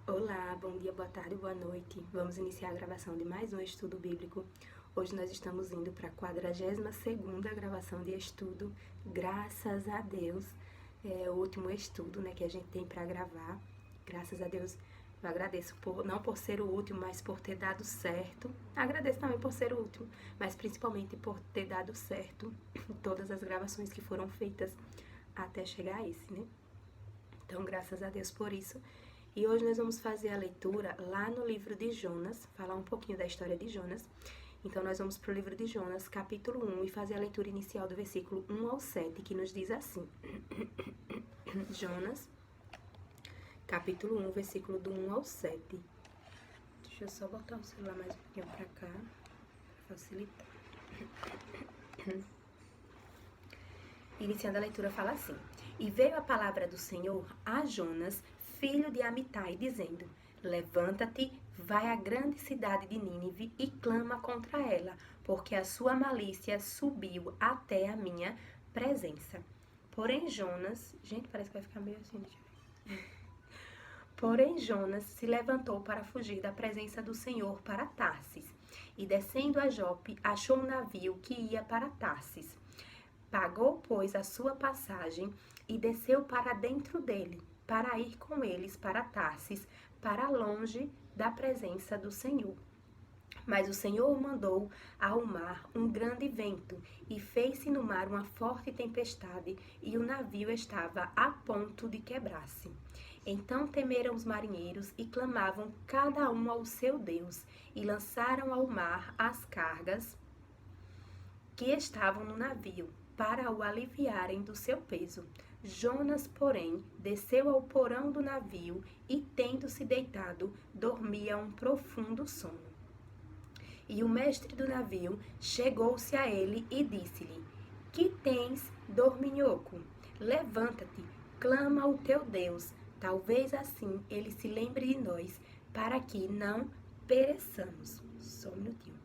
Olá, bom dia, boa tarde, boa noite. Vamos iniciar a gravação de mais um estudo bíblico. Hoje nós estamos indo para a 42ª gravação de estudo. Graças a Deus, é o último estudo, que a gente tem para gravar. Graças a Deus, eu agradeço não por ser o último, mas por ter dado certo. Agradeço também por ser o último, mas principalmente por ter dado certo em todas as gravações que foram feitas até chegar a esse, Então, graças a Deus por isso. E hoje nós vamos fazer a leitura lá no livro de Jonas, falar um pouquinho da história de Jonas. Então, nós vamos para o livro de Jonas, capítulo 1, e fazer a leitura inicial do versículo 1 ao 7, que nos diz assim. Jonas, capítulo 1, versículo do 1 ao 7. Deixa eu só botar o celular mais um pouquinho para cá, para facilitar. Iniciando a leitura, fala assim. E veio a palavra do Senhor a Jonas, filho de Amitai, dizendo: Levanta-te, vai à grande cidade de Nínive e clama contra ela, porque a sua malícia subiu até a minha presença. Porém Jonas... Gente, parece que vai ficar meio assim, deixa eu ver. Porém Jonas se levantou para fugir da presença do Senhor para Tarsis, e descendo a Jope, achou um navio que ia para Tarsis. Pagou, pois, a sua passagem e desceu para dentro dele, para ir com eles para Tarsis, para longe da presença do Senhor. Mas o Senhor mandou ao mar um grande vento, e fez-se no mar uma forte tempestade, e o navio estava a ponto de quebrar-se. Então temeram os marinheiros e clamavam cada um ao seu Deus, e lançaram ao mar as cargas que estavam no navio, para o aliviarem do seu peso. Jonas, porém, desceu ao porão do navio e, tendo-se deitado, dormia um profundo sono. E o mestre do navio chegou-se a ele e disse-lhe: Que tens, dorminhoco? Levanta-te, clama ao teu Deus, talvez assim ele se lembre de nós, para que não pereçamos. Só um minutinho.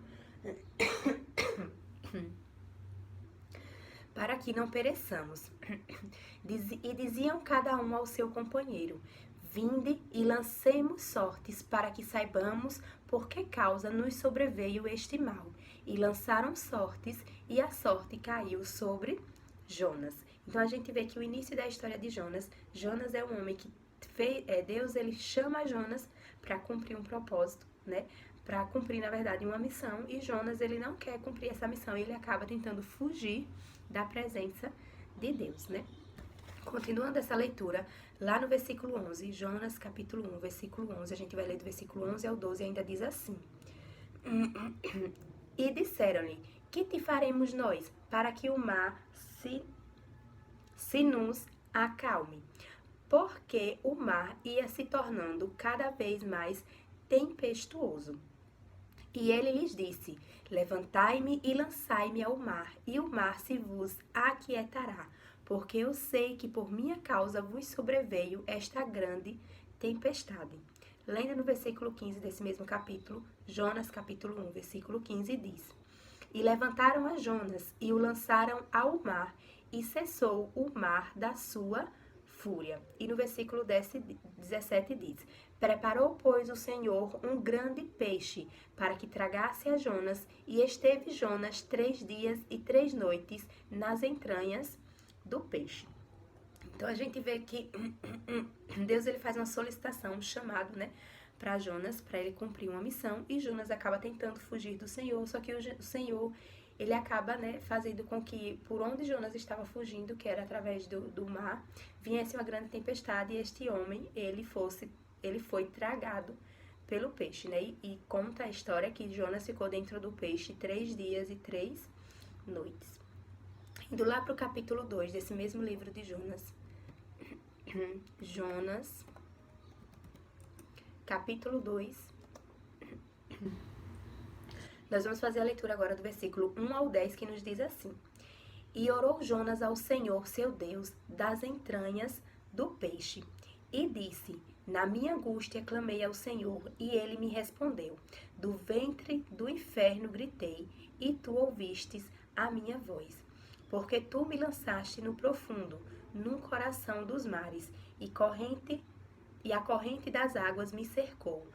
Para que não pereçamos. E diziam cada um ao seu companheiro: Vinde e lancemos sortes, para que saibamos por que causa nos sobreveio este mal. E lançaram sortes, e a sorte caiu sobre Jonas. Então a gente vê que o início da história de Jonas é um homem que Deus ele chama Jonas para cumprir um propósito, para cumprir, na verdade, uma missão, e Jonas ele não quer cumprir essa missão, e ele acaba tentando fugir da presença de Deus, Continuando essa leitura, lá no versículo 11, Jonas capítulo 1, versículo 11, a gente vai ler do versículo 11 ao 12 e ainda diz assim. E disseram-lhe: Que te faremos nós, para que o mar se nos acalme? Porque o mar ia se tornando cada vez mais tempestuoso. E ele lhes disse: Levantai-me e lançai-me ao mar, e o mar se vos aquietará, porque eu sei que por minha causa vos sobreveio esta grande tempestade. Lendo no versículo 15 desse mesmo capítulo, Jonas capítulo 1, versículo 15 diz: E levantaram a Jonas e o lançaram ao mar, e cessou o mar da sua fúria. E no versículo 17 diz: Preparou, pois, o Senhor um grande peixe para que tragasse a Jonas, e esteve Jonas 3 dias e 3 noites nas entranhas do peixe. Então a gente vê que Deus ele faz uma solicitação, um chamado, para Jonas, para ele cumprir uma missão, e Jonas acaba tentando fugir do Senhor, só que o Senhor ele acaba, fazendo com que por onde Jonas estava fugindo, que era através do mar, viesse uma grande tempestade, e este homem, ele foi tragado pelo peixe, E conta a história que Jonas ficou dentro do peixe 3 dias e 3 noites. Indo lá para o capítulo 2 desse mesmo livro de Jonas. Jonas, capítulo 2. Nós vamos fazer a leitura agora do versículo 1 ao 10, que nos diz assim. E orou Jonas ao Senhor, seu Deus, das entranhas do peixe, e disse: Na minha angústia clamei ao Senhor, e ele me respondeu. Do ventre do inferno gritei, e tu ouvistes a minha voz. Porque tu me lançaste no profundo, num coração dos mares, e e a corrente das águas me cercou.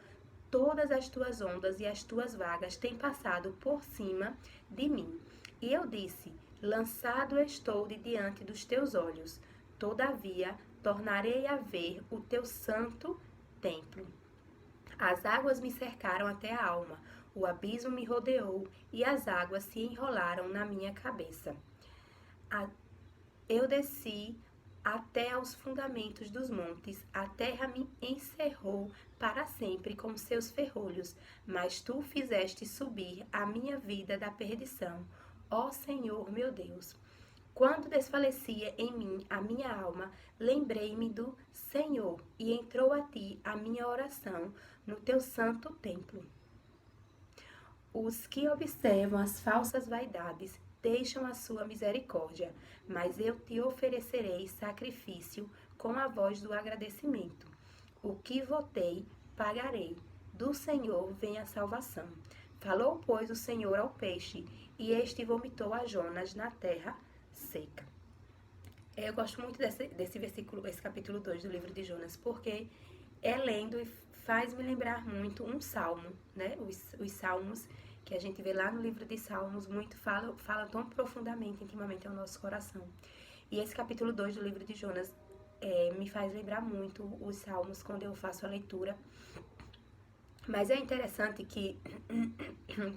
Todas as tuas ondas e as tuas vagas têm passado por cima de mim. E eu disse: lançado estou de diante dos teus olhos. Todavia, tornarei a ver o teu santo templo. As águas me cercaram até a alma, o abismo me rodeou e as águas se enrolaram na minha cabeça. Eu desci até aos fundamentos dos montes, a terra me encerrou para sempre com seus ferrolhos, mas tu fizeste subir a minha vida da perdição, ó Senhor meu Deus. Quando desfalecia em mim a minha alma, lembrei-me do Senhor, e entrou a ti a minha oração no teu santo templo. Os que observam as falsas vaidades deixam a sua misericórdia, mas eu te oferecerei sacrifício com a voz do agradecimento. O que votei, pagarei. Do Senhor vem a salvação. Falou, pois, o Senhor ao peixe, e este vomitou a Jonas na terra seca. Eu gosto muito desse versículo, esse capítulo 2 do livro de Jonas, porque lendo e faz me lembrar muito um salmo, né? Os salmos que a gente vê lá no livro de Salmos, muito fala tão profundamente, intimamente ao nosso coração. E esse capítulo 2 do livro de Jonas me faz lembrar muito os salmos quando eu faço a leitura. Mas é interessante que,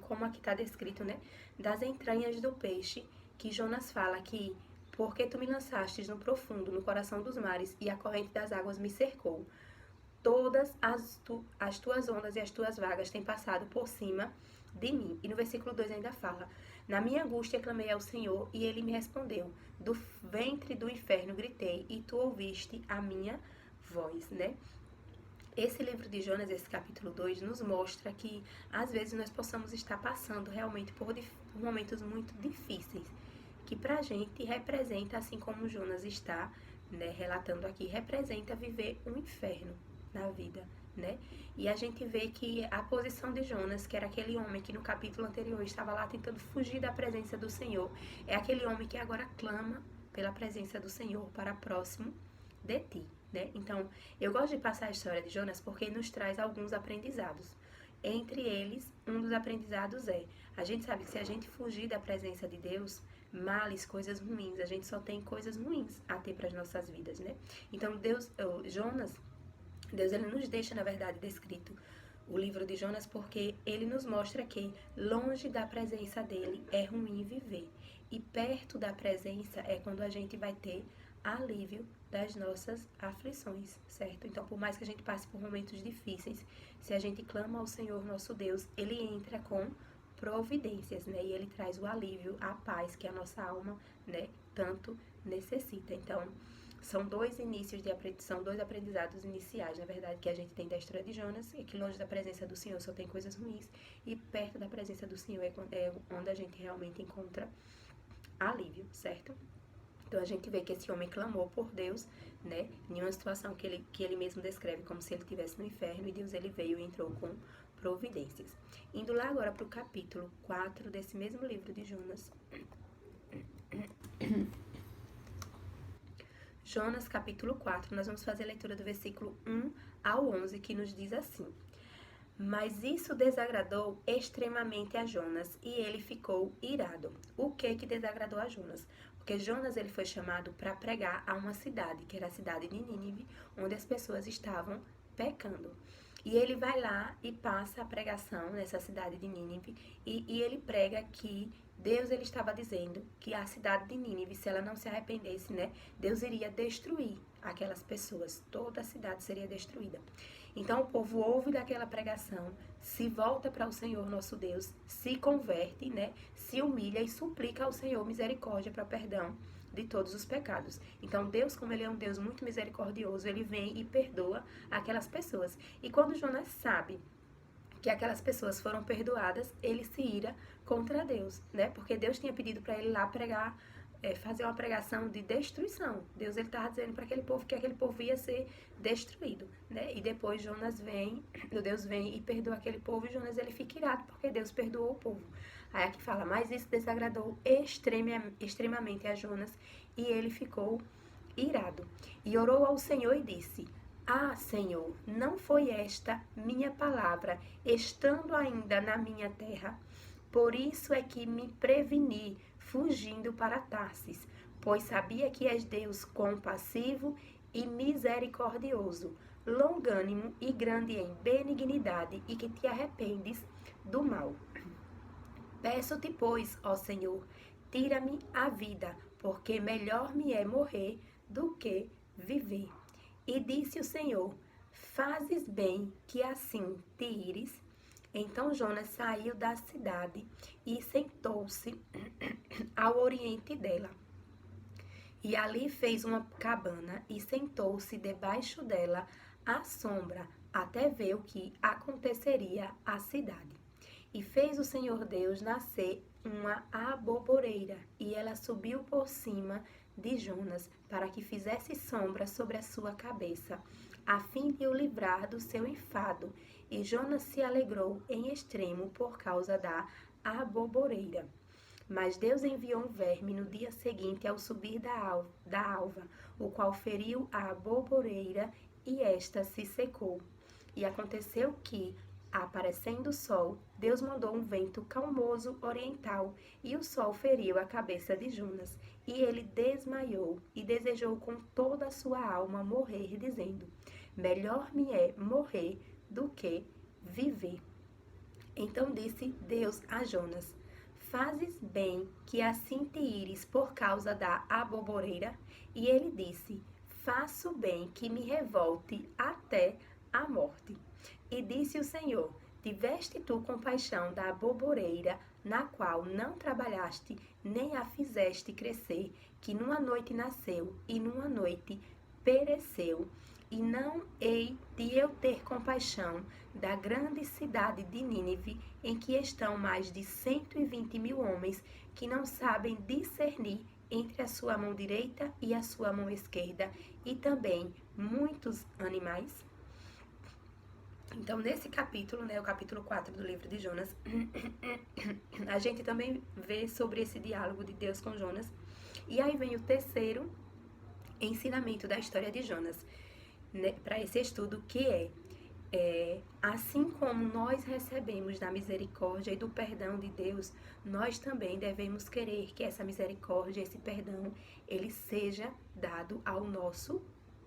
como aqui está descrito, né? Das entranhas do peixe, que Jonas fala que, porque tu me lançastes no profundo, no coração dos mares, e a corrente das águas me cercou. Todas as tuas ondas e as tuas vagas têm passado por cima de mim. E no versículo 2 ainda fala: na minha angústia clamei ao Senhor, e ele me respondeu. Do ventre do inferno gritei, e tu ouviste a minha voz, né? Esse livro de Jonas, esse capítulo 2, nos mostra que às vezes nós possamos estar passando realmente por momentos muito difíceis, que pra gente representa, assim como Jonas está, né, relatando aqui, representa viver um inferno na vida, né? E a gente vê que a posição de Jonas, que era aquele homem que no capítulo anterior estava lá tentando fugir da presença do Senhor, é aquele homem que agora clama pela presença do Senhor para próximo de ti, né? Então, eu gosto de passar a história de Jonas porque nos traz alguns aprendizados. Entre eles, um dos aprendizados a gente sabe que se a gente fugir da presença de Deus, males, coisas ruins, a gente só tem coisas ruins a ter para as nossas vidas, né? Então, Deus ele nos deixa, na verdade, descrito o livro de Jonas porque ele nos mostra que longe da presença dele é ruim viver. E perto da presença é quando a gente vai ter alívio das nossas aflições, certo? Então, por mais que a gente passe por momentos difíceis, se a gente clama ao Senhor nosso Deus, ele entra com providências, né? E ele traz o alívio, a paz que a nossa alma, né, tanto necessita. Então, são dois aprendizados iniciais, na verdade, que a gente tem da história de Jonas, é que longe da presença do Senhor só tem coisas ruins, e perto da presença do Senhor é onde a gente realmente encontra alívio, certo? Então a gente vê que esse homem clamou por Deus, né, em uma situação que ele mesmo descreve como se ele estivesse no inferno, e Deus ele veio e entrou com providências. Indo lá agora para o capítulo 4 desse mesmo livro de Jonas. Jonas, capítulo 4, nós vamos fazer a leitura do versículo 1 ao 11, que nos diz assim: mas isso desagradou extremamente a Jonas, e ele ficou irado. O que desagradou a Jonas? Porque Jonas ele foi chamado para pregar a uma cidade, que era a cidade de Nínive, onde as pessoas estavam pecando. E ele vai lá e passa a pregação nessa cidade de Nínive, e ele prega que Deus ele estava dizendo que a cidade de Nínive, se ela não se arrependesse, né, Deus iria destruir aquelas pessoas, toda a cidade seria destruída. Então o povo ouve daquela pregação, se volta para o Senhor nosso Deus, se converte, né, se humilha e suplica ao Senhor misericórdia para perdão de todos os pecados. Então Deus, como ele é um Deus muito misericordioso, ele vem e perdoa aquelas pessoas. E quando Jonas sabe que aquelas pessoas foram perdoadas, ele se ira contra Deus, né? Porque Deus tinha pedido para ele lá pregar, fazer uma pregação de destruição. Deus ele estava dizendo para aquele povo que aquele povo ia ser destruído, né? E depois Deus vem e perdoa aquele povo, e Jonas ele fica irado porque Deus perdoou o povo. Aí aqui fala: mas isso desagradou extremamente a Jonas, e ele ficou irado. E orou ao Senhor e disse: Ah, Senhor, não foi esta minha palavra, estando ainda na minha terra? Por isso é que me preveni, fugindo para Tarsis, pois sabia que és Deus compassivo e misericordioso, longânimo e grande em benignidade, e que te arrependes do mal. Peço-te, pois, ó Senhor, tira-me a vida, porque melhor me é morrer do que viver. E disse o Senhor: fazes bem que assim te ires. Então Jonas saiu da cidade e sentou-se ao oriente dela. E ali fez uma cabana e sentou-se debaixo dela à sombra, até ver o que aconteceria à cidade. E fez o Senhor Deus nascer uma aboboreira, e ela subiu por cima de Jonas, para que fizesse sombra sobre a sua cabeça, a fim de o livrar do seu enfado. E Jonas se alegrou em extremo por causa da aboboreira. Mas Deus enviou um verme no dia seguinte ao subir da alva, o qual feriu a aboboreira, e esta se secou. E aconteceu que, aparecendo o sol, Deus mandou um vento calmoso oriental, e o sol feriu a cabeça de Jonas, e ele desmaiou, e desejou com toda a sua alma morrer, dizendo: melhor me é morrer do que viver. Então disse Deus a Jonas: fazes bem que assim te ires por causa da aboboreira? E ele disse: faço bem que me revolte até a morte. E disse o Senhor: tiveste tu compaixão da aboboreira, na qual não trabalhaste, nem a fizeste crescer, que numa noite nasceu e numa noite pereceu. E não hei de eu ter compaixão da grande cidade de Nínive, em que estão mais de 120 mil homens, que não sabem discernir entre a sua mão direita e a sua mão esquerda, e também muitos animais? Então, nesse capítulo, né, o capítulo 4 do livro de Jonas, a gente também vê sobre esse diálogo de Deus com Jonas. E aí vem o terceiro ensinamento da história de Jonas, né, para esse estudo, que assim como nós recebemos da misericórdia e do perdão de Deus, nós também devemos querer que essa misericórdia, esse perdão, ele seja dado ao nosso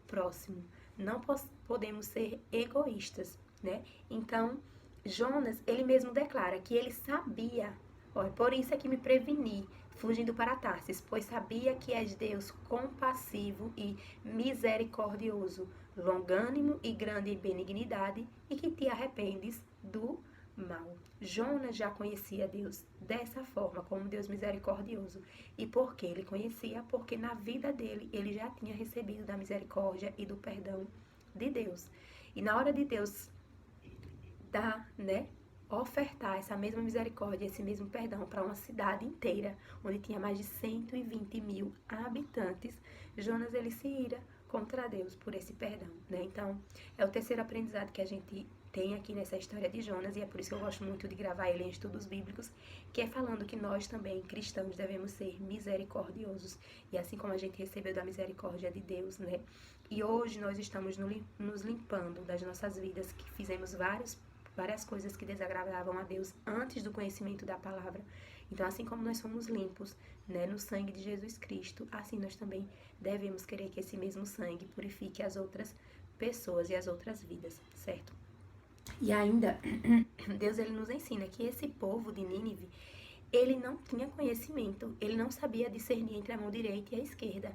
próximo. Não podemos ser egoístas, né? Então, Jonas, ele mesmo declara que ele sabia, ó, por isso é que me preveni, fugindo para Tarsis, pois sabia que és Deus compassivo e misericordioso, longânimo e grande em benignidade, e que te arrependes do mal. Jonas já conhecia Deus dessa forma, como Deus misericordioso. E por que ele conhecia? Porque na vida dele, ele já tinha recebido da misericórdia e do perdão de Deus. E na hora de Deus dar, né, ofertar essa mesma misericórdia, esse mesmo perdão para uma cidade inteira, onde tinha mais de 120 mil habitantes, Jonas, ele se ira contra Deus por esse perdão, né? Então, é o terceiro aprendizado que a gente tem aqui nessa história de Jonas, e é por isso que eu gosto muito de gravar ele em estudos bíblicos, que é falando que nós também, cristãos, devemos ser misericordiosos, e assim como a gente recebeu da misericórdia de Deus, né? E hoje nós estamos nos limpando das nossas vidas, que fizemos várias coisas que desagradavam a Deus antes do conhecimento da palavra. Então, assim como nós somos limpos, né, no sangue de Jesus Cristo, assim nós também devemos querer que esse mesmo sangue purifique as outras pessoas e as outras vidas, certo? E ainda, Deus, ele nos ensina que esse povo de Nínive, ele não tinha conhecimento, ele não sabia discernir entre a mão direita e a esquerda.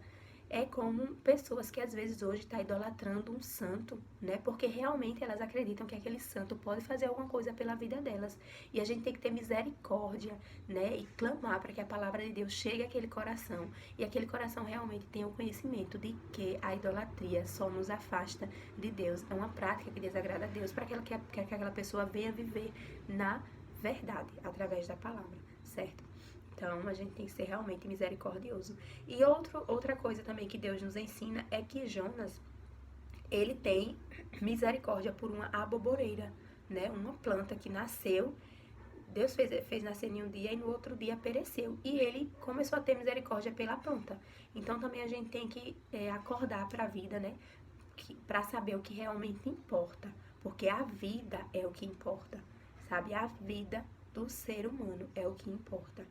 É como pessoas que às vezes hoje estão idolatrando um santo, né? Porque realmente elas acreditam que aquele santo pode fazer alguma coisa pela vida delas. E a gente tem que ter misericórdia, né? E clamar para que a palavra de Deus chegue àquele coração. E aquele coração realmente tenha o conhecimento de que a idolatria só nos afasta de Deus. É uma prática que desagrada a Deus, para que aquela pessoa venha viver na verdade, através da palavra, certo? Então, a gente tem que ser realmente misericordioso. E outra coisa também que Deus nos ensina é que Jonas, ele tem misericórdia por uma aboboreira, né? Uma planta que nasceu, Deus fez nascer em um dia e no outro dia pereceu. E ele começou a ter misericórdia pela planta. Então, também a gente tem que acordar para a vida, né? para saber o que realmente importa, porque a vida é o que importa, sabe? A vida do ser humano é o que importa.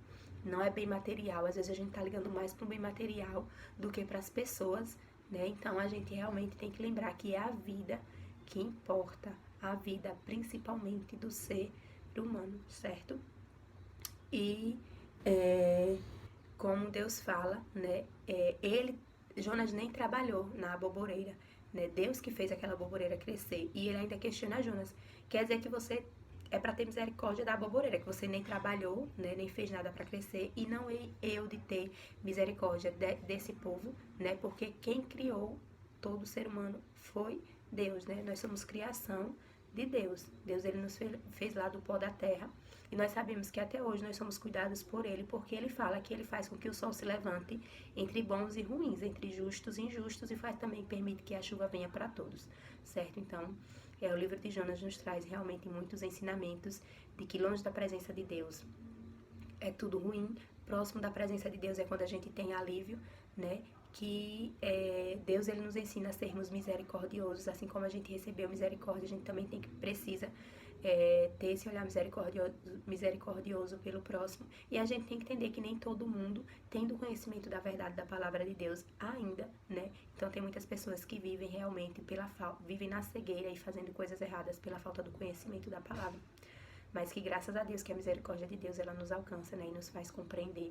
Não é bem material, às vezes a gente tá ligando mais para o bem material do que para as pessoas, né? Então a gente realmente tem que lembrar que é a vida que importa, a vida principalmente do ser humano, certo? E como Deus fala, né? Jonas nem trabalhou na boboreira, né? Deus que fez aquela boboreira crescer. E ele ainda questiona Jonas. Quer dizer que você é para ter misericórdia da boboreira, que você nem trabalhou, né? Nem fez nada para crescer. E não eu de ter misericórdia desse povo, né? Porque quem criou todo ser humano foi Deus, né? Nós somos criação de Deus. Deus, ele nos fez lá do pó da terra. E nós sabemos que até hoje nós somos cuidados por ele, porque ele fala que ele faz com que o sol se levante entre bons e ruins, entre justos e injustos, e faz também, permite que a chuva venha para todos, certo? Então, o livro de Jonas nos traz realmente muitos ensinamentos de que longe da presença de Deus é tudo ruim, próximo da presença de Deus é quando a gente tem alívio, né? Que Deus, ele nos ensina a sermos misericordiosos, assim como a gente recebeu misericórdia, a gente também precisa ter esse olhar misericordioso pelo próximo. E a gente tem que entender que nem todo mundo tem do conhecimento da verdade da palavra de Deus ainda, né? Então tem muitas pessoas que vivem realmente vivem na cegueira e fazendo coisas erradas pela falta do conhecimento da palavra. Mas que graças a Deus, que a misericórdia de Deus, ela nos alcança, né? E nos faz compreender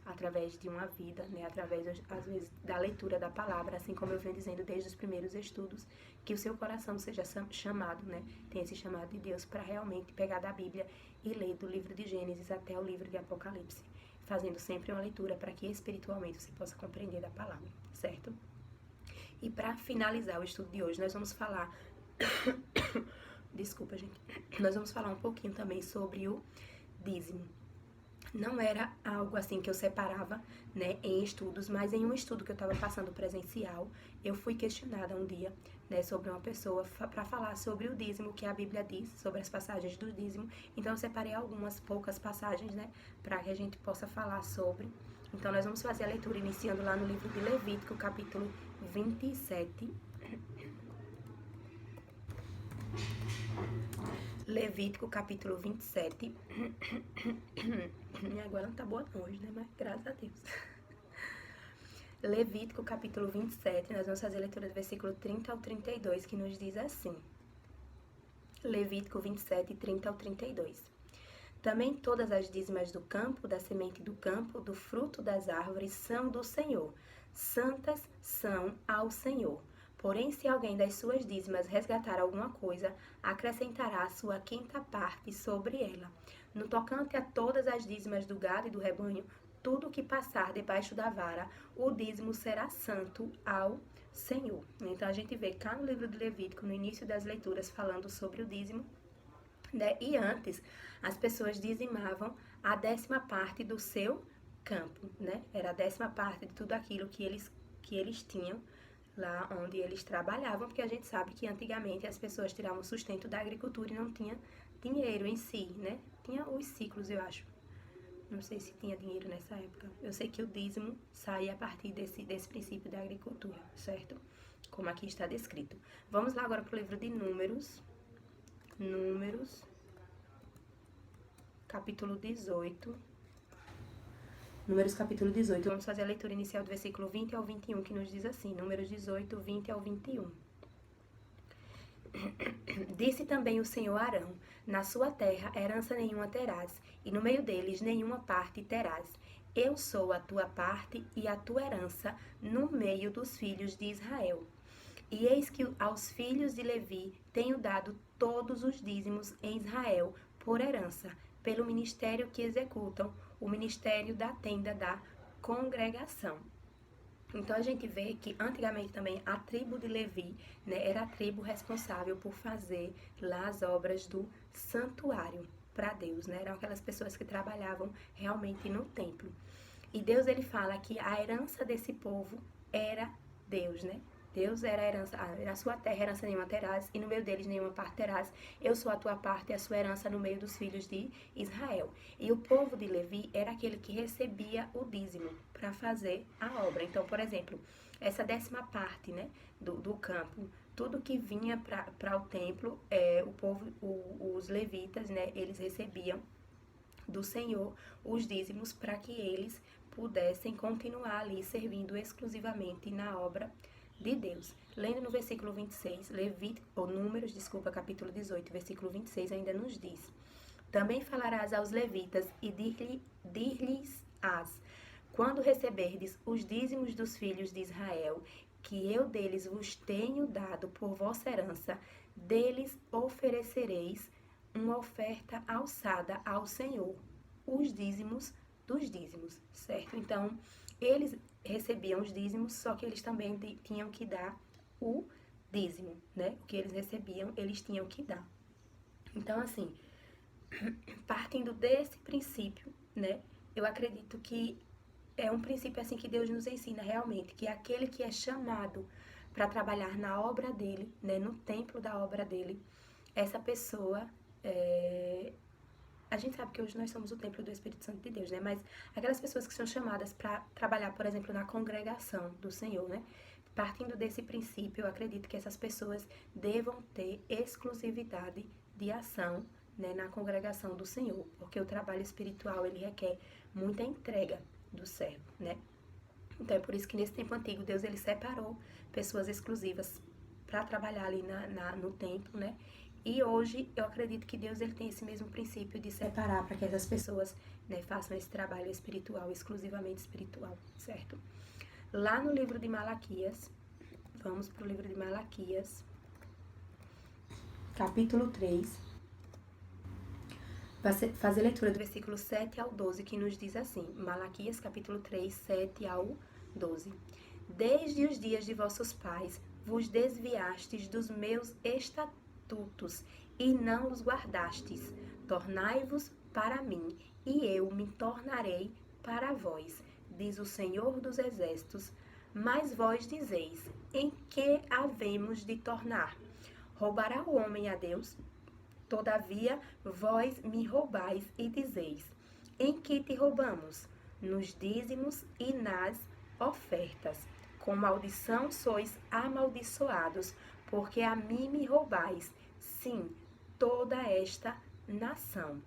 através de uma vida, né? Através, às vezes, da leitura da palavra, assim como eu venho dizendo desde os primeiros estudos, que o seu coração seja chamado, né? Tem esse chamado de Deus para realmente pegar da Bíblia e ler do livro de Gênesis até o livro de Apocalipse, fazendo sempre uma leitura para que espiritualmente você possa compreender da palavra, certo? E para finalizar o estudo de hoje, nós vamos falar... Desculpa, gente. Nós vamos falar um pouquinho também sobre o dízimo. Não era algo assim que eu separava, né, em estudos, mas em um estudo que eu estava passando presencial, eu fui questionada um dia, né, sobre uma pessoa para falar sobre o dízimo, que a Bíblia diz, sobre as passagens do dízimo. Então eu separei algumas poucas passagens, né, para que a gente possa falar sobre. Então nós vamos fazer a leitura iniciando lá no livro de Levítico, capítulo 27. Levítico, capítulo 27. Minha água não tá boa não hoje, né? Mas graças a Deus. Levítico, capítulo 27. Nós vamos fazer a leitura do versículo 30 ao 32, que nos diz assim. Levítico 27, 30 ao 32. Também todas as dízimas do campo, da semente do campo, do fruto das árvores, são do Senhor. Santas são ao Senhor. Porém, se alguém das suas dízimas resgatar alguma coisa, acrescentará a sua quinta parte sobre ela. No tocante a todas as dízimas do gado e do rebanho, tudo que passar debaixo da vara, o dízimo será santo ao Senhor. Então, a gente vê cá no livro do Levítico, no início das leituras, falando sobre o dízimo, né? E antes, as pessoas dizimavam a 10ª parte do seu campo, né? Era a 10ª parte de tudo aquilo que eles tinham lá onde eles trabalhavam, porque a gente sabe que antigamente as pessoas tiravam sustento da agricultura e não tinha dinheiro em si, né? Tinha os ciclos, eu acho. Não sei se tinha dinheiro nessa época. Eu sei que o dízimo saía a partir desse princípio da agricultura, certo? Como aqui está descrito. Vamos lá agora para o livro de Números. Números, capítulo 18. Números capítulo 18, vamos fazer a leitura inicial do versículo 20 ao 21, que nos diz assim, Números 18, 20 ao 21. Disse também o Senhor a Arão, na sua terra herança nenhuma terás, e no meio deles nenhuma parte terás. Eu sou a tua parte e a tua herança no meio dos filhos de Israel. E eis que aos filhos de Levi tenho dado todos os dízimos em Israel por herança, pelo ministério que executam, o ministério da tenda da congregação. Então a gente vê que antigamente também a tribo de Levi, né, era a tribo responsável por fazer lá as obras do santuário para Deus, né? Eram aquelas pessoas que trabalhavam realmente no templo. E Deus, ele fala que a herança desse povo era Deus, né? Deus era a herança, na sua terra herança nenhuma terás, e no meio deles nenhuma parte terás. Eu sou a tua parte e a sua herança no meio dos filhos de Israel. E o povo de Levi era aquele que recebia o dízimo para fazer a obra. Então, por exemplo, essa 10ª parte, né, do campo, tudo que vinha para o templo, o povo, os levitas, né, eles recebiam do Senhor os dízimos para que eles pudessem continuar ali servindo exclusivamente na obra de Deus. Lendo no versículo 26, Números, capítulo 18, versículo 26 ainda nos diz: também falarás aos levitas e dir-lhes-ás: quando receberdes os dízimos dos filhos de Israel, que eu deles vos tenho dado por vossa herança, deles oferecereis uma oferta alçada ao Senhor, os dízimos dos dízimos, certo? Então, eles recebiam os dízimos, só que eles também tinham que dar o dízimo, né? O que eles recebiam, eles tinham que dar. Então, assim, partindo desse princípio, né? Eu acredito que é um princípio assim que Deus nos ensina realmente, que aquele que é chamado para trabalhar na obra dele, né? No templo da obra dele, essa pessoa a gente sabe que hoje nós somos o templo do Espírito Santo de Deus, né? Mas aquelas pessoas que são chamadas para trabalhar, por exemplo, na congregação do Senhor, né? Partindo desse princípio, eu acredito que essas pessoas devam ter exclusividade de ação, né, na congregação do Senhor, porque o trabalho espiritual, ele requer muita entrega do servo, né? Então, é por isso que nesse tempo antigo, Deus, ele separou pessoas exclusivas para trabalhar ali no templo, né? E hoje, eu acredito que Deus, ele tem esse mesmo princípio de separar para que essas pessoas, né, façam esse trabalho espiritual, exclusivamente espiritual, certo? Lá no livro de Malaquias, vamos para o livro de Malaquias, capítulo 3, fazer leitura do versículo 7 ao 12, que nos diz assim, Malaquias, capítulo 3, 7 ao 12. Desde os dias de vossos pais, vos desviastes dos meus estatutos, e não os guardastes. Tornai-vos para mim, e eu me tornarei para vós, diz o Senhor dos Exércitos. Mas vós dizeis, em que havemos de tornar? Roubará o homem a Deus? Todavia, vós me roubais e dizeis, em que te roubamos? Nos dízimos e nas ofertas. Com maldição sois amaldiçoados, porque a mim me roubais, sim, toda esta nação.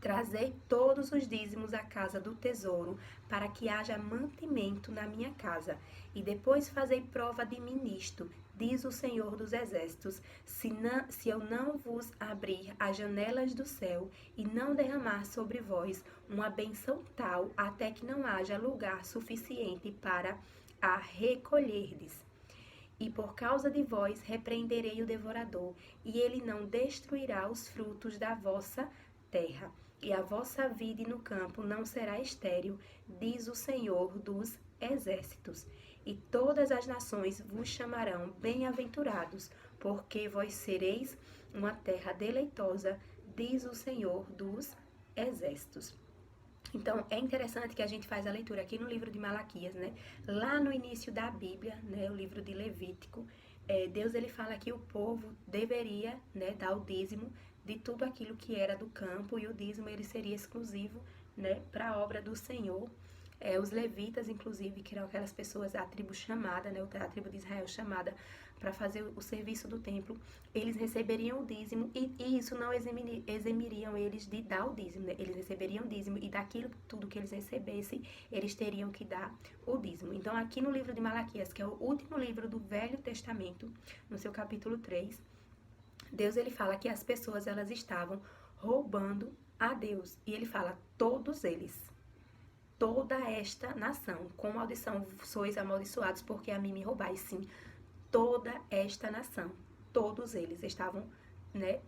Trazei todos os dízimos à casa do tesouro, para que haja mantimento na minha casa, e depois fazei prova de mim nisto, diz o Senhor dos Exércitos, se eu não vos abrir as janelas do céu e não derramar sobre vós uma bênção tal, até que não haja lugar suficiente para a recolherdes. E por causa de vós repreenderei o devorador, e ele não destruirá os frutos da vossa terra. E a vossa vide no campo não será estéril, diz o Senhor dos Exércitos. E todas as nações vos chamarão bem-aventurados, porque vós sereis uma terra deleitosa, diz o Senhor dos Exércitos. Então, é interessante que a gente faz a leitura aqui no livro de Malaquias, né? Lá no início da Bíblia, né, o livro de Levítico, Deus, ele fala que o povo deveria, né, dar o dízimo de tudo aquilo que era do campo, e o dízimo, ele seria exclusivo, né, para a obra do Senhor. Os levitas, inclusive, que eram aquelas pessoas, a tribo chamada, né, a tribo de Israel chamada para fazer o serviço do templo, eles receberiam o dízimo, e isso não eximiriam eles de dar o dízimo, né? Eles receberiam o dízimo, e daquilo tudo que eles recebessem, eles teriam que dar o dízimo. Então, aqui no livro de Malaquias, que é o último livro do Velho Testamento, no seu capítulo 3, Deus, ele fala que as pessoas, elas estavam roubando a Deus, e ele fala, todos eles, toda esta nação, com maldição sois amaldiçoados, porque a mim me roubais, sim, toda esta nação, todos eles estavam, né,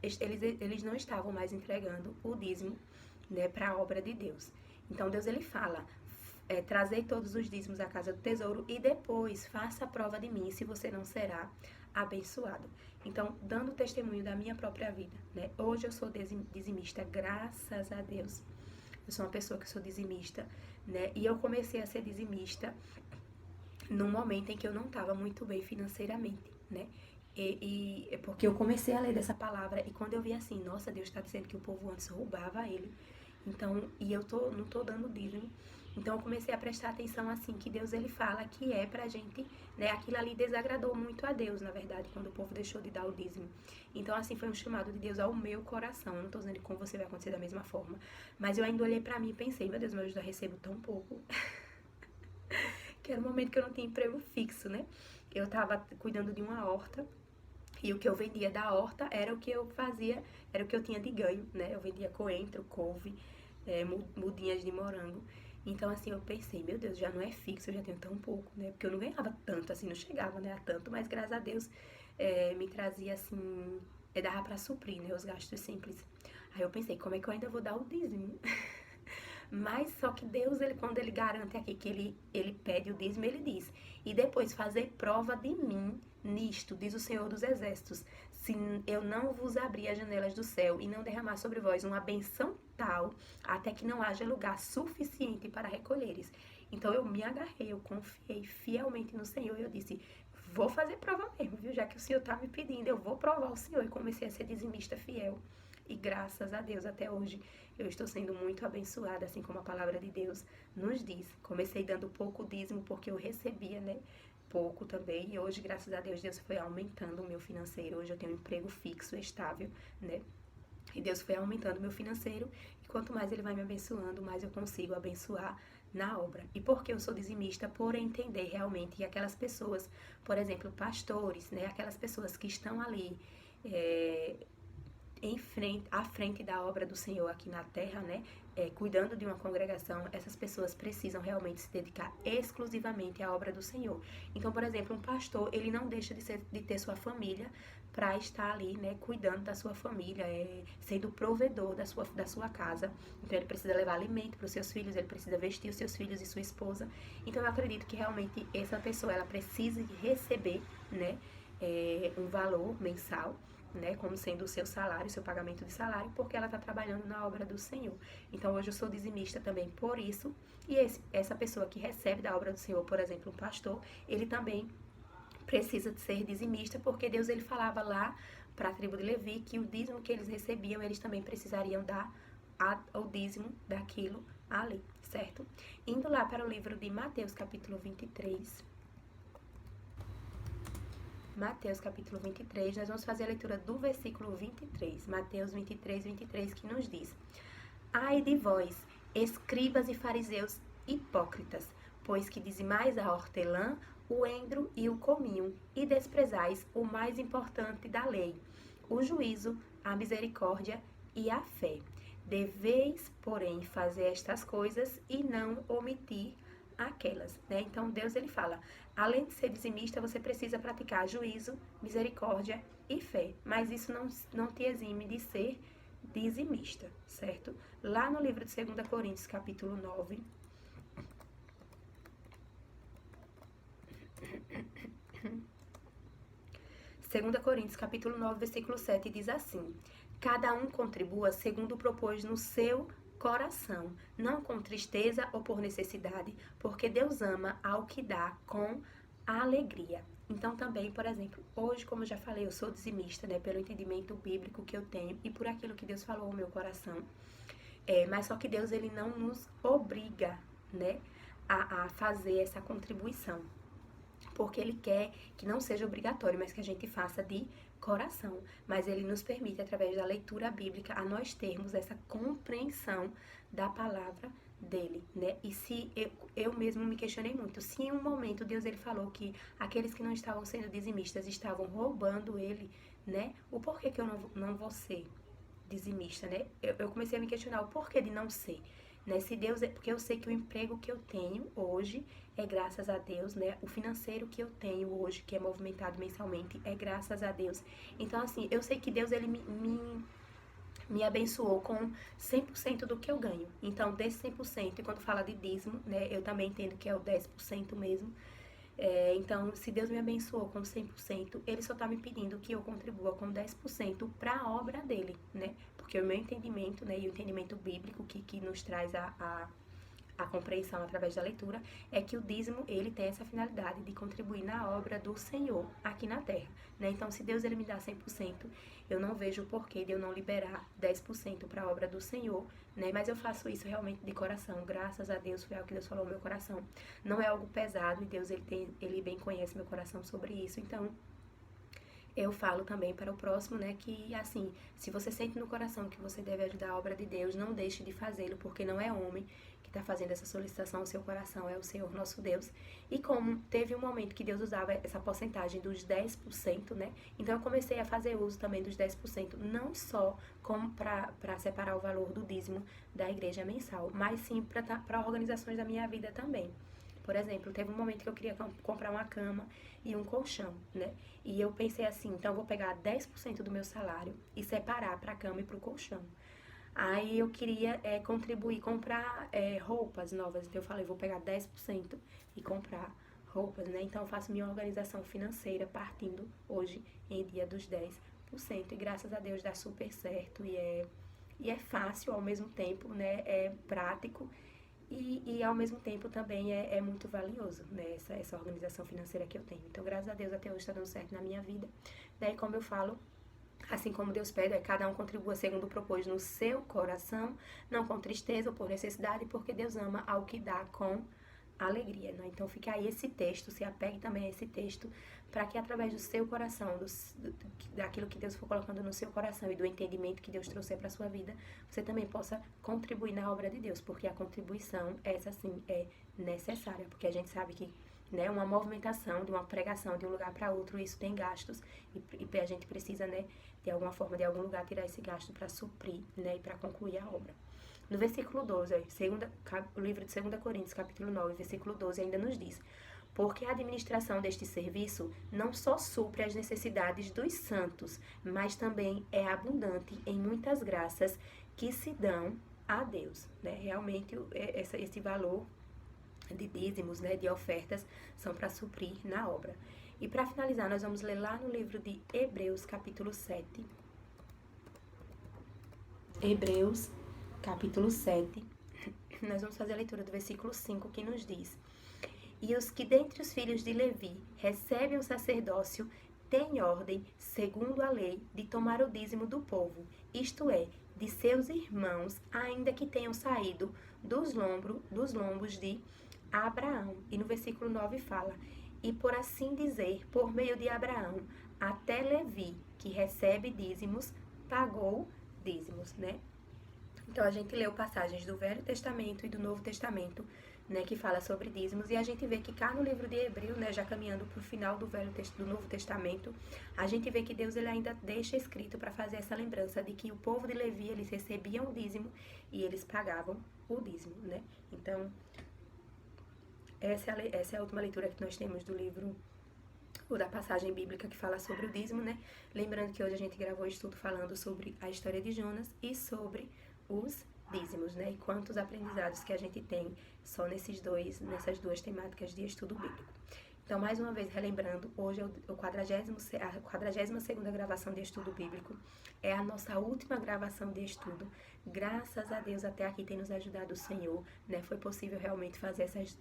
eles não estavam mais entregando o dízimo, né, para a obra de Deus. Então, Deus, ele fala, trazei todos os dízimos à casa do tesouro, e depois faça a prova de mim, se você não será abençoado. Então, dando testemunho da minha própria vida, né, hoje eu sou dizimista, graças a Deus. Eu sou uma pessoa que sou dizimista, né, e eu comecei a ser dizimista num momento em que eu não estava muito bem financeiramente, né? E porque eu comecei a ler dessa palavra, e quando eu vi assim, nossa, Deus está dizendo que o povo antes roubava ele, Então, e eu não tô dando dízimo. Então eu comecei a prestar atenção assim, que Deus ele fala que é pra gente, né? Aquilo ali desagradou muito a Deus, na verdade, quando o povo deixou de dar o dízimo. Então assim, foi um chamado de Deus ao meu coração. Eu não tô dizendo que com você vai acontecer da mesma forma. Mas eu ainda olhei pra mim e pensei, meu Deus, mas eu já recebo tão pouco. Que era um momento que eu não tinha emprego fixo, né? Eu tava cuidando de uma horta. E o que eu vendia da horta era o que eu fazia, era o que eu tinha de ganho, né? Eu vendia coentro, couve, mudinhas de morango. Então, assim, eu pensei, meu Deus, já não é fixo, eu já tenho tão pouco, né? Porque eu não ganhava tanto, assim, não chegava, né, a tanto, mas graças a Deus me trazia, assim, dava pra suprir, né, os gastos simples. Aí eu pensei, como é que eu ainda vou dar o dízimo? Mas só que Deus, ele, quando ele garante aqui que ele pede o dízimo, ele diz: e depois fazer prova de mim nisto, diz o Senhor dos Exércitos, se eu não vos abrir as janelas do céu e não derramar sobre vós uma benção tal, até que não haja lugar suficiente para recolheres. Então eu me agarrei, eu confiei fielmente no Senhor e eu disse: vou fazer prova mesmo, viu? Já que o Senhor está me pedindo, eu vou provar o Senhor. E comecei a ser dizimista fiel. E graças a Deus, até hoje, eu estou sendo muito abençoada, assim como a palavra de Deus nos diz. Comecei dando pouco dízimo porque eu recebia, né? Pouco também. E hoje, graças a Deus, Deus foi aumentando o meu financeiro. Hoje eu tenho um emprego fixo, estável, né? E Deus foi aumentando o meu financeiro. E quanto mais Ele vai me abençoando, mais eu consigo abençoar na obra. E por que eu sou dizimista? Por entender realmente que aquelas pessoas, por exemplo, pastores, né? Aquelas pessoas que estão ali à frente da obra do Senhor aqui na terra, né? Cuidando de uma congregação, essas pessoas precisam realmente se dedicar exclusivamente à obra do Senhor. Então, por exemplo, um pastor, ele não deixa de ter sua família para estar ali, né, cuidando da sua família, sendo provedor da sua casa. Então, ele precisa levar alimento para os seus filhos, ele precisa vestir os seus filhos e sua esposa. Então, eu acredito que realmente essa pessoa, ela precisa receber, né, um valor mensal, né, como sendo o seu salário, o seu pagamento de salário, porque ela está trabalhando na obra do Senhor. Então, hoje eu sou dizimista também por isso, e essa pessoa que recebe da obra do Senhor, por exemplo, um pastor, ele também precisa de ser dizimista, porque Deus ele falava lá para a tribo de Levi que o dízimo que eles recebiam, eles também precisariam dar o dízimo daquilo ali, certo? Indo lá para o livro de Mateus, capítulo 23, Mateus capítulo 23, nós vamos fazer a leitura do versículo 23, Mateus 23, 23, que nos diz: ai de vós, escribas e fariseus hipócritas, pois que dizimais a hortelã, o endro e o cominho, e desprezais o mais importante da lei, o juízo, a misericórdia e a fé. Deveis, porém, fazer estas coisas e não omitir aquelas, né? Então Deus ele fala, além de ser dizimista, você precisa praticar juízo, misericórdia e fé, mas isso não te exime de ser dizimista, certo? Lá no livro de 2 Coríntios, capítulo 9, capítulo 9, versículo 7, diz assim: cada um contribua segundo propôs no seu coração, não com tristeza ou por necessidade, porque Deus ama ao que dá com alegria. Então também, por exemplo, hoje, como eu já falei, eu sou dizimista, né, pelo entendimento bíblico que eu tenho e por aquilo que Deus falou ao meu coração. Mas só que Deus, ele não nos obriga, né, a fazer essa contribuição, porque Ele quer que não seja obrigatório, mas que a gente faça de coração. Mas Ele nos permite, através da leitura bíblica, a nós termos essa compreensão da palavra dele, né? E se eu mesmo me questionei muito, se em um momento Deus ele falou que aqueles que não estavam sendo dizimistas estavam roubando ele, né? O porquê que eu não vou ser dizimista, né? Eu comecei a me questionar o porquê de não ser, né? Se Deus porque eu sei que o emprego que eu tenho hoje é graças a Deus, né? O financeiro que eu tenho hoje, que é movimentado mensalmente, é graças a Deus. Então, assim, eu sei que Deus, ele me abençoou com 100% do que eu ganho. Então, desse 100%, e quando fala de dízimo, né? Eu também entendo que é o 10% mesmo. Então, se Deus me abençoou com 100%, Ele só está me pedindo que eu contribua com 10% para a obra dele, né? Porque o meu entendimento, né, e o entendimento bíblico que nos traz a a compreensão através da leitura, é que o dízimo, ele tem essa finalidade de contribuir na obra do Senhor aqui na terra, né? Então, se Deus, ele me dá 100%, eu não vejo o porquê de eu não liberar 10% para a obra do Senhor, né? Mas eu faço isso realmente de coração, graças a Deus, foi algo que Deus falou no meu coração. Não é algo pesado, e Deus, ele bem conhece meu coração sobre isso, então eu falo também para o próximo, né, que assim, se você sente no coração que você deve ajudar a obra de Deus, não deixe de fazê-lo, porque não é homem que está fazendo essa solicitação ao seu coração, é o Senhor nosso Deus. E como teve um momento que Deus usava essa porcentagem dos 10%, né, então eu comecei a fazer uso também dos 10%, não só como para separar o valor do dízimo da igreja mensal, mas sim para organizações da minha vida também. Por exemplo, teve um momento que eu queria comprar uma cama e um colchão, né? E eu pensei assim, então eu vou pegar 10% do meu salário e separar para a cama e para o colchão. Aí eu queria contribuir, comprar roupas novas. Então eu falei, vou pegar 10% e comprar roupas, né? Então eu faço minha organização financeira partindo hoje em dia dos 10%. E graças a Deus dá super certo e é fácil ao mesmo tempo, né? É prático. E ao mesmo tempo também é muito valioso, né, essa organização financeira que eu tenho. Então, graças a Deus, até hoje está dando certo na minha vida. Daí, como eu falo, assim como Deus pede, cada um contribua segundo propôs no seu coração, não com tristeza ou por necessidade, porque Deus ama ao que dá com alegria, né? Então fica aí esse texto, se apegue também a esse texto, para que através do seu coração, daquilo que Deus for colocando no seu coração e do entendimento que Deus trouxer para a sua vida, você também possa contribuir na obra de Deus, porque a contribuição, essa sim, é necessária, porque a gente sabe que, né, uma movimentação de uma pregação de um lugar para outro, isso tem gastos, e a gente precisa, né, de alguma forma, de algum lugar, tirar esse gasto para suprir, né, e para concluir a obra. No versículo 12, o livro de 2 Coríntios, capítulo 9, versículo 12, ainda nos diz: porque a administração deste serviço não só supre as necessidades dos santos, mas também é abundante em muitas graças que se dão a Deus, né? Realmente, esse valor de dízimos, né, de ofertas, são para suprir na obra. E para finalizar, nós vamos ler lá no livro de Hebreus, capítulo 7. Hebreus, capítulo 7, nós vamos fazer a leitura do versículo 5, que nos diz: e os que dentre os filhos de Levi recebem o sacerdócio têm ordem, segundo a lei, de tomar o dízimo do povo, isto é, de seus irmãos, ainda que tenham saído dos lombos de Abraão. E no versículo 9 fala: e por assim dizer, por meio de Abraão, até Levi, que recebe dízimos, pagou dízimos, né? Então, a gente leu passagens do Velho Testamento e do Novo Testamento, né, que fala sobre dízimos, e a gente vê que cá no livro de Hebreus, né, já caminhando para o final do Novo Testamento, a gente vê que Deus, ele ainda deixa escrito para fazer essa lembrança de que o povo de Levi, eles recebiam o dízimo e eles pagavam o dízimo, né? Então, essa é a última leitura que nós temos do livro, ou da passagem bíblica que fala sobre o dízimo, né? Lembrando que hoje a gente gravou um estudo falando sobre a história de Jonas e sobre os dízimos, né? E quantos aprendizados que a gente tem só nessas duas temáticas de estudo bíblico. Então, mais uma vez, relembrando, hoje é a 42ª gravação de estudo bíblico, é a nossa última gravação de estudo. Graças a Deus, até aqui tem nos ajudado o Senhor, né? Foi possível realmente fazer essas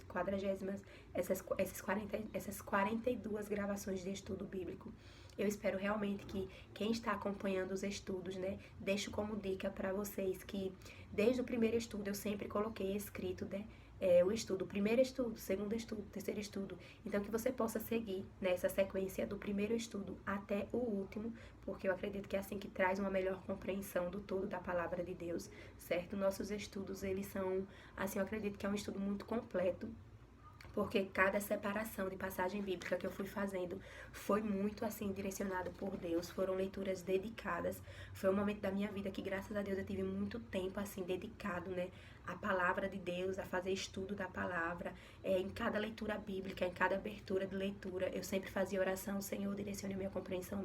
42 gravações de estudo bíblico. Eu espero realmente que quem está acompanhando os estudos, né, deixo como dica para vocês que desde o primeiro estudo eu sempre coloquei escrito, né, o estudo, primeiro estudo, segundo estudo, terceiro estudo. Então, que você possa seguir nessa sequência do primeiro estudo até o último, porque eu acredito que é assim que traz uma melhor compreensão do todo da palavra de Deus, certo? Nossos estudos, eles são, assim, eu acredito que é um estudo muito completo, porque cada separação de passagem bíblica que eu fui fazendo foi muito, assim, direcionado por Deus, foram leituras dedicadas, foi um momento da minha vida que, graças a Deus, eu tive muito tempo, assim, dedicado, né, à palavra de Deus, a fazer estudo da palavra, em cada leitura bíblica, em cada abertura de leitura, eu sempre fazia oração: Senhor, direcione a minha compreensão,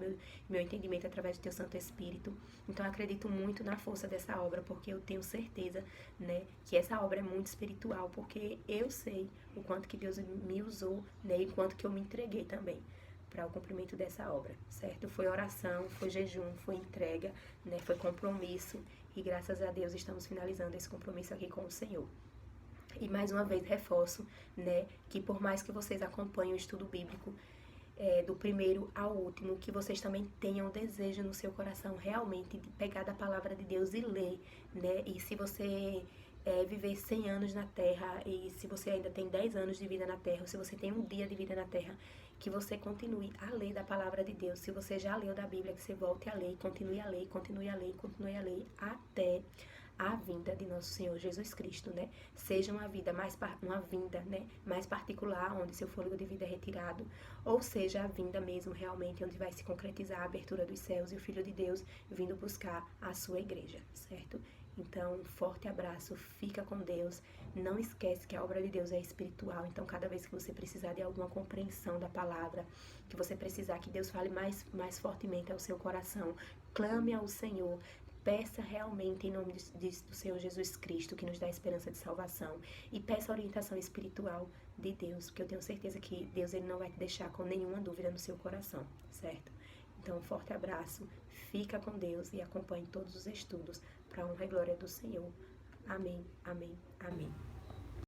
meu entendimento através do Teu Santo Espírito. Então, eu acredito muito na força dessa obra, porque eu tenho certeza, né, que essa obra é muito espiritual, porque eu sei o quanto que Deus me usou, né, e quanto que eu me entreguei também para o cumprimento dessa obra, certo? Foi oração, foi jejum, foi entrega, né, foi compromisso, e graças a Deus estamos finalizando esse compromisso aqui com o Senhor. E mais uma vez reforço, né, que por mais que vocês acompanhem o estudo bíblico, do primeiro ao último, que vocês também tenham desejo no seu coração realmente de pegar da palavra de Deus e ler, né? E se você viver 100 anos na Terra, e se você ainda tem 10 anos de vida na Terra, ou se você tem um dia de vida na Terra, que você continue a ler da palavra de Deus. Se você já leu da Bíblia, que você volte a ler, continue a ler, continue a ler, continue a ler, até a vinda de nosso Senhor Jesus Cristo, né? Seja uma vinda, né, mais particular, onde seu fôlego de vida é retirado, ou seja a vinda mesmo realmente, onde vai se concretizar a abertura dos céus e o Filho de Deus vindo buscar a sua igreja, certo? Então, um forte abraço, fica com Deus. Não esquece que a obra de Deus é espiritual. Então, cada vez que você precisar de alguma compreensão da palavra, que você precisar que Deus fale mais fortemente ao seu coração, clame ao Senhor. Peça realmente em nome do Senhor Jesus Cristo, que nos dá a esperança de salvação. E peça a orientação espiritual de Deus, porque eu tenho certeza que Deus ele não vai te deixar com nenhuma dúvida no seu coração, certo? Então, um forte abraço, fica com Deus e acompanhe todos os estudos para a honra e glória do Senhor. Amém, amém, amém.